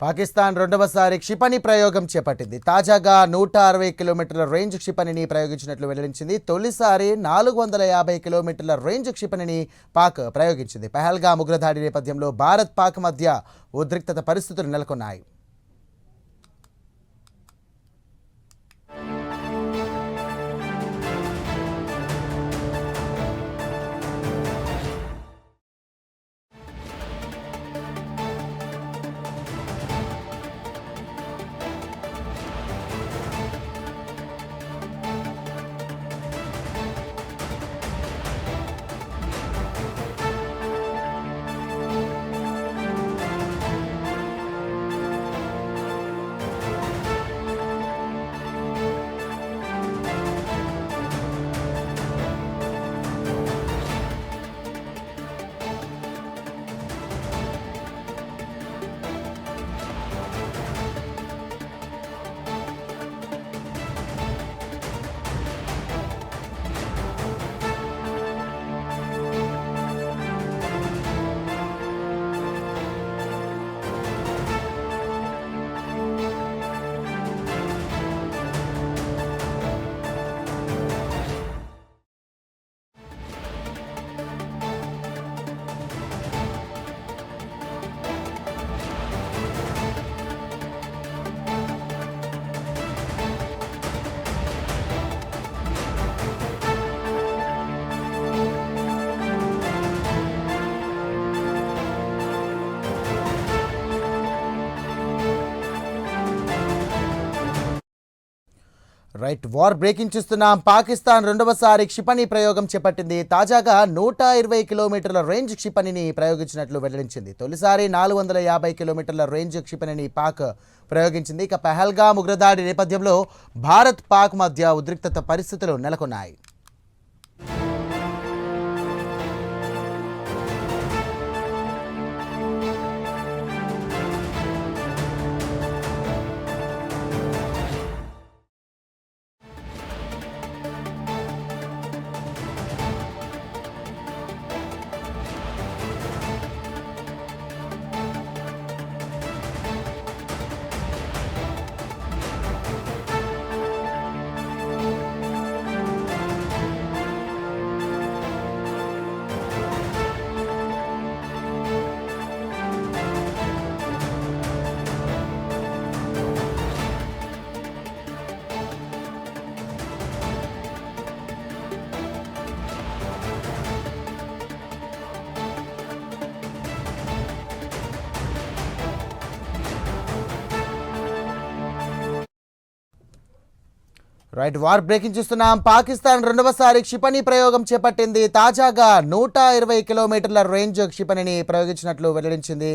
పాకిస్తాన్ రెండవసారి క్షిపణి ప్రయోగం చేపట్టింది. తాజాగా 160 కిలోమీటర్ల రేంజ్ క్షిపణిని ప్రయోగించినట్లు వెల్లడించింది. తొలిసారి 450 కిలోమీటర్ల రేంజ్ క్షిపణిని పాక్ ప్రయోగించింది. పహల్గామ్ ఉగ్రదాడి నేపథ్యంలో భారత్ పాక్ మధ్య ఉద్రిక్తత పరిస్థితులు నెలకొన్నాయి. వార్ బ్రేకింగ్ చూస్తున్నాం. పాకిస్తాన్ రెండవసారి క్షిపణి ప్రయోగం చేపట్టింది. తాజాగా 120 కిలోమీటర్ల రేంజ్ క్షిపణిని ప్రయోగించినట్లు వెల్లడించింది. తొలిసారి 450 కిలోమీటర్ల రేంజ్ క్షిపణిని పాక్ ప్రయోగించింది. ఇక పహల్గామ్ ఉగ్రదాడి నేపథ్యంలో భారత్ పాక్ మధ్య ఉద్రిక్తత పరిస్థితులు నెలకొన్నాయి. వార్ బ్రేకింగ్ చూస్తున్నాం. పాకిస్తాన్ రెండవసారి క్షిపణి ప్రయోగం చేపట్టింది. తాజాగా 120 కిలోమీటర్ల రేంజ్ క్షిపణిని ప్రయోగించినట్లు వెల్లడించింది.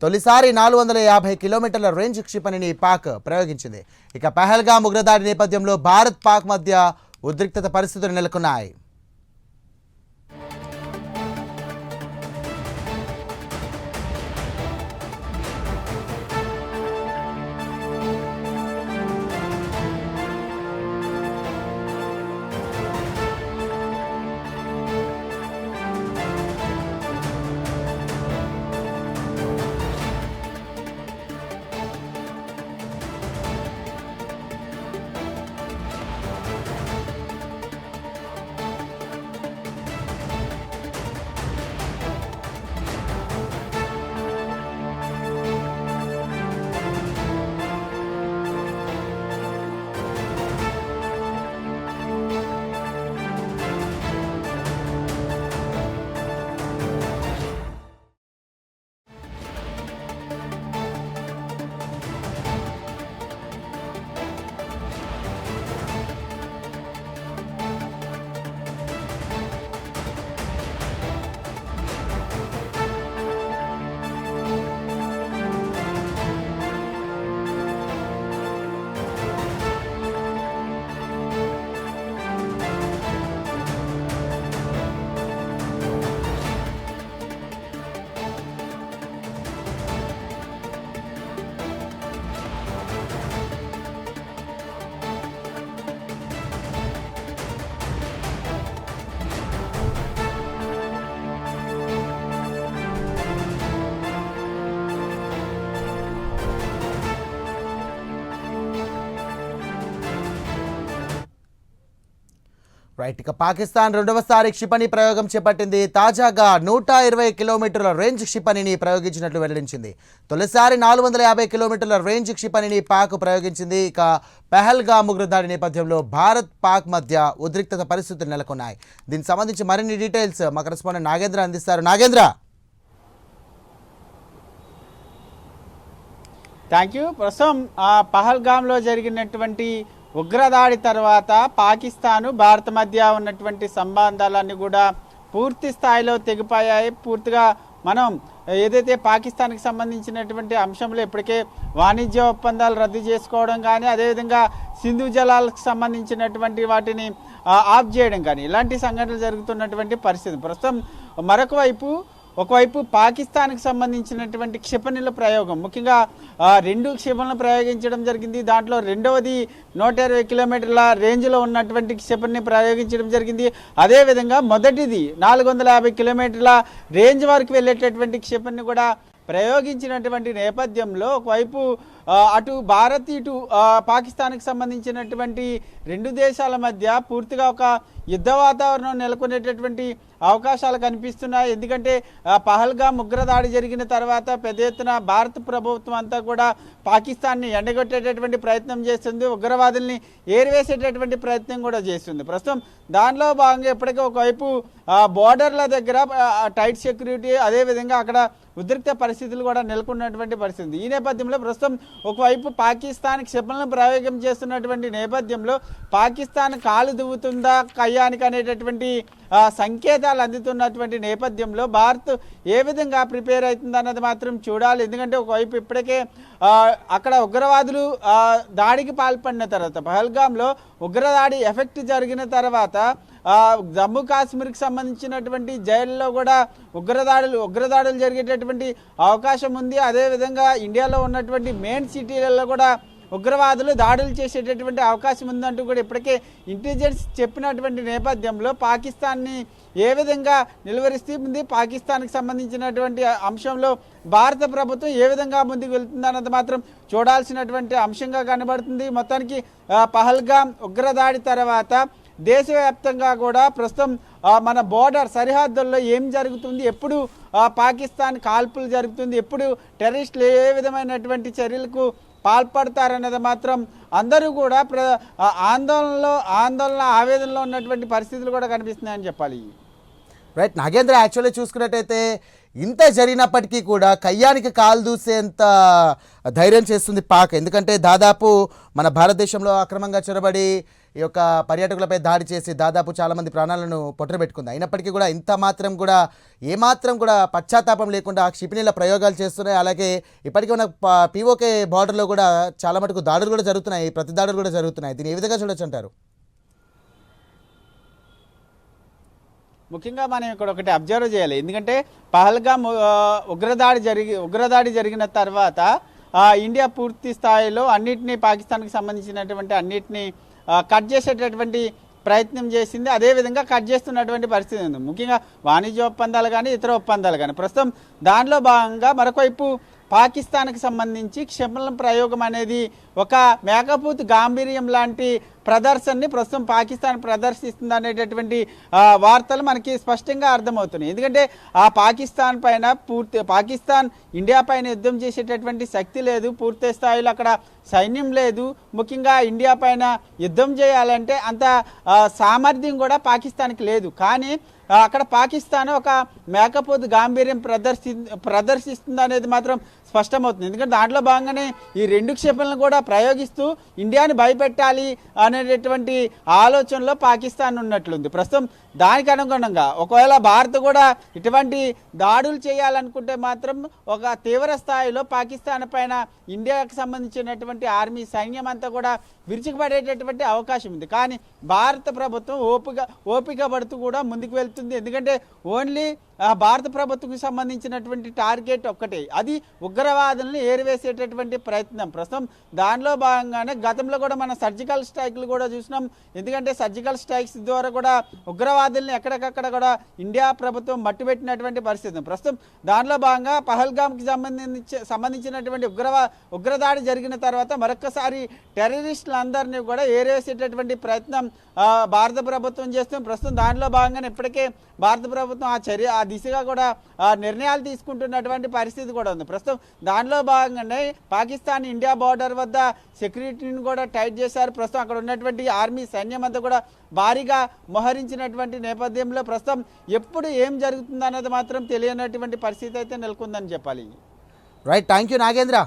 తొలిసారి 450 కిలోమీటర్ల రేంజ్ క్షిపణిని పాక్ ప్రయోగించింది. ఇక పహల్గామ్ ఉగ్రదాడి నేపథ్యంలో భారత్ పాక్ మధ్య ఉద్రిక్తత పరిస్థితులు నెలకొన్నాయి. రైట్, ఇక పాకిస్తాన్ రెండవసారి క్షిపణి ప్రయోగం చేపట్టింది. తాజాగా 120 కిలోమీటర్ల రేంజ్ క్షిపణిని ప్రయోగించినట్లు వెల్లడించింది. తొలిసారి 450 కిలోమీటర్ల రేంజ్ క్షిపణిని పాక్ ప్రయోగించింది. ఇక పెహల్గామ్ ఉగ్రదాడి నేపథ్యంలో భారత్ పాక్ మధ్య ఉద్రిక్తత పరిస్థితులు నెలకొన్నాయి. దీనికి సంబంధించి మరిన్ని డీటెయిల్స్ మా కరెస్పాండెంట్ నాగేంద్ర అందిస్తారు. Nagendra, thank you. ప్రస్తుతం పహల్గామ్లో జరిగినటువంటి ఉగ్రదాడి తర్వాత పాకిస్తాను భారత్ మధ్య ఉన్నటువంటి సంబంధాలన్నీ కూడా పూర్తి స్థాయిలో తెగిపోయాయి. పూర్తిగా మనం ఏదైతే పాకిస్తాన్కి సంబంధించినటువంటి అంశంలో ఇప్పటికే వాణిజ్య ఒప్పందాలు రద్దు చేసుకోవడం కానీ, అదేవిధంగా సింధు జలాలకు సంబంధించినటువంటి వాటిని ఆఫ్ చేయడం కానీ, ఇలాంటి సంఘటనలు జరుగుతున్నటువంటి పరిస్థితి. ప్రస్తుతం ఒకవైపు పాకిస్తాన్కి సంబంధించినటువంటి క్షిపణుల ప్రయోగం, ముఖ్యంగా 2 క్షిపణులు ప్రయోగించడం జరిగింది. దాంట్లో రెండవది 120 కిలోమీటర్ల రేంజ్లో ఉన్నటువంటి క్షిపణిని ప్రయోగించడం జరిగింది. అదేవిధంగా మొదటిది 450 కిలోమీటర్ల రేంజ్ వరకు వెళ్ళేటటువంటి క్షిపణిని కూడా ప్రయోగించినటువంటి నేపథ్యంలో ఒకవైపు అటు భారత్ ఇటు పాకిస్తాన్కి సంబంధించినటువంటి 2 దేశాల మధ్య పూర్తిగా ఒక యుద్ధ వాతావరణం నెలకొనేటటువంటి అవకాశాలు కనిపిస్తున్నాయి. ఎందుకంటే పహల్గామ్ ఉగ్రదాడి జరిగిన తర్వాత పెద్ద ఎత్తున భారత ప్రభుత్వం అంతా కూడా పాకిస్తాన్ని ఎండగొట్టేటటువంటి ప్రయత్నం చేస్తుంది, ఉగ్రవాదుల్ని ఏరివేసేటటువంటి ప్రయత్నం కూడా చేస్తుంది. ప్రస్తుతం దానిలో భాగంగా ఇప్పటికే ఒకవైపు బోర్డర్ల దగ్గర టైట్ సెక్యూరిటీ, అదేవిధంగా అక్కడ ఉద్రిక్త పరిస్థితులు కూడా నెలకొన్నటువంటి పరిస్థితి. ఈ నేపథ్యంలో ప్రస్తుతం ఒకవైపు పాకిస్తాన్ క్షిపణులను ప్రయోగం చేస్తున్నటువంటి నేపథ్యంలో పాకిస్తాన్ కాలు దువ్వుతుందా కయ్యానికి అనేటటువంటి సంకేతాలు అందుతున్నటువంటి నేపథ్యంలో భారత్ ఏ విధంగా ప్రిపేర్ అవుతుంది అన్నది మాత్రం చూడాలి. ఎందుకంటే ఒకవైపు ఇప్పటికే అక్కడ ఉగ్రవాదులు దాడికి పాల్పడిన తర్వాత, పహల్గామ్లో ఉగ్రదాడి ఎఫెక్ట్ జరిగిన తర్వాత జమ్మూ కాశ్మీర్కి సంబంధించినటువంటి జైల్లో కూడా ఉగ్రదాడులు జరిగేటటువంటి అవకాశం ఉంది. అదేవిధంగా ఇండియాలో ఉన్నటువంటి మెయిన్ సిటీలలో కూడా ఉగ్రవాదులు దాడులు చేసేటటువంటి అవకాశం ఉందంటూ కూడా ఇప్పటికే ఇంటెలిజెన్స్ చెప్పినటువంటి నేపథ్యంలో పాకిస్తాన్ని ఏ విధంగా నిలువరిస్తుంది, పాకిస్తాన్కి సంబంధించినటువంటి అంశంలో భారత ప్రభుత్వం ఏ విధంగా ముందుకు వెళ్తుంది అన్నది మాత్రం చూడాల్సినటువంటి అంశంగా కనబడుతుంది. మొత్తానికి పహల్గామ్ ఉగ్రదాడి తర్వాత దేశవ్యాప్తంగా కూడా ప్రస్తుతం మన బోర్డర్ సరిహద్దుల్లో ఏం జరుగుతుంది, ఎప్పుడు పాకిస్తాన్ కాల్పులు జరుగుతుంది, ఎప్పుడు టెర్రరిస్టులు ఏ విధమైనటువంటి చర్యలకు పాల్పడతారన్నది మాత్రం అందరూ కూడా ఆవేదనలో ఉన్నటువంటి పరిస్థితులు కూడా కనిపిస్తున్నాయని చెప్పాలి. రైట్ నాగేంద్ర, యాక్చువల్లీ చూసుకున్నట్టయితే ఇంత జరిగినప్పటికీ కూడా కయ్యానికి కాలు దూసేంత ధైర్యం చేస్తుంది పాక్. ఎందుకంటే దాదాపు మన భారతదేశంలో అక్రమంగా చొరబడి ఈ యొక్క పర్యాటకులపై దాడి చేసి దాదాపు చాలామంది ప్రాణాలను పొట్టబెట్టుకుంది. అయినప్పటికీ కూడా ఏమాత్రం కూడా పశ్చాత్తాపం లేకుండా క్షిపణిల ప్రయోగాలు చేస్తున్నాయి. అలాగే ఇప్పటికీ ఉన్న పీఓకే బార్డర్లో కూడా చాలా మటుకు దాడులు కూడా జరుగుతున్నాయి, ప్రతి దాడులు కూడా జరుగుతున్నాయి. దీన్ని ఏ విధంగా చూడొచ్చు అంటారు? ముఖ్యంగా మనం ఇక్కడ ఒకటి అబ్జర్వ్ చేయాలి. ఎందుకంటే పహల్గామ్ ఉగ్రదాడి జరిగిన తర్వాత ఇండియా పూర్తి స్థాయిలో అన్నిటినీ పాకిస్తాన్కి సంబంధించినటువంటి అన్నిటినీ కట్ చేసేటటువంటి ప్రయత్నం చేసింది. అదేవిధంగా కట్ చేస్తున్నటువంటి పరిస్థితి ఉంది. ముఖ్యంగా వాణిజ్య ఒప్పందాలు కానీ ఇతర ఒప్పందాలు కానీ. ప్రస్తుతం దానిలో భాగంగా మరొకవైపు పాకిస్తాన్కి సంబంధించి క్షిపణుల ప్రయోగం అనేది ఒక మేకపోతు గాంభీర్యం లాంటి ప్రదర్శనని ప్రస్తుతం పాకిస్తాన్ ప్రదర్శిస్తుంది అనేటటువంటి వార్తలు మనకి స్పష్టంగా అర్థమవుతున్నాయి. ఎందుకంటే పాకిస్తాన్ ఇండియా పైన యుద్ధం చేసేటటువంటి శక్తి లేదు, పూర్తి స్థాయిలో అక్కడ సైన్యం లేదు. ముఖ్యంగా ఇండియా పైన యుద్ధం చేయాలంటే అంత సామర్థ్యం కూడా పాకిస్తాన్కి లేదు. కానీ అక్కడ పాకిస్తాన్ ఒక మేకపోతు గాంభీర్యం ప్రదర్శిస్తుంది అనేది మాత్రం స్పష్టమవుతుంది. ఎందుకంటే దాంట్లో భాగంగానే ఈ 2 క్షిపణులను కూడా ప్రయోగిస్తూ ఇండియాని భయపెట్టాలి అనేటటువంటి ఆలోచనలో పాకిస్తాన్ ఉన్నట్లుంది. ప్రస్తుతం దానికి అనుగుణంగా ఒకవేళ భారత్ కూడా ఇటువంటి దాడులు చేయాలనుకుంటే మాత్రం ఒక తీవ్ర స్థాయిలో పాకిస్తాన్ పైన ఇండియాకి సంబంధించినటువంటి ఆర్మీ సైన్యం అంతా కూడా విరుచుకుపడేటటువంటి అవకాశం ఉంది. కానీ భారత ప్రభుత్వం ఓపిక పడుతూ కూడా ముందుకు వెళ్తుంది. ఎందుకంటే ఓన్లీ భారత ప్రభుత్వంకి సంబంధించినటువంటి టార్గెట్ ఒక్కటే, అది ఉగ్రవాదులను ఏరివేసేటటువంటి ప్రయత్నం. ప్రస్తుతం దానిలో భాగంగానే గతంలో కూడా మన సర్జికల్ స్ట్రైక్లు కూడా చూసినాం. ఎందుకంటే సర్జికల్ స్ట్రైక్స్ ద్వారా కూడా ఉగ్రవాదుల్ని ఎక్కడికక్కడ కూడా ఇండియా ప్రభుత్వం మట్టుబెట్టినటువంటి పరిస్థితి. ప్రస్తుతం దానిలో భాగంగా పహల్గామ్కి సంబంధించినటువంటి ఉగ్రదాడి జరిగిన తర్వాత మరొక్కసారి టెర్రరిస్టులందరినీ కూడా ఏరివేసేటటువంటి ప్రయత్నం భారత ప్రభుత్వం చేస్తుంది. ప్రస్తుతం దానిలో భాగంగానే ఇప్పటికే భారత ప్రభుత్వం ఆ దిశగా కూడా నిర్ణయాలు తీసుకుంటున్నటువంటి పరిస్థితి కూడా ఉంది. ప్రస్తుతం దానిలో భాగంగానే పాకిస్తాన్ ఇండియా బార్డర్ వద్ద సెక్యూరిటీని కూడా టైట్ చేశారు. ప్రస్తుతం అక్కడ ఉన్నటువంటి ఆర్మీ సైన్యం అంతా కూడా భారీగా మోహరించినటువంటి నేపథ్యంలో ప్రస్తుతం ఎప్పుడు ఏం జరుగుతుందన్నది మాత్రం తెలియనటువంటి పరిస్థితి అయితే నెలకొందని చెప్పాలి. Right, thank you Nagendra.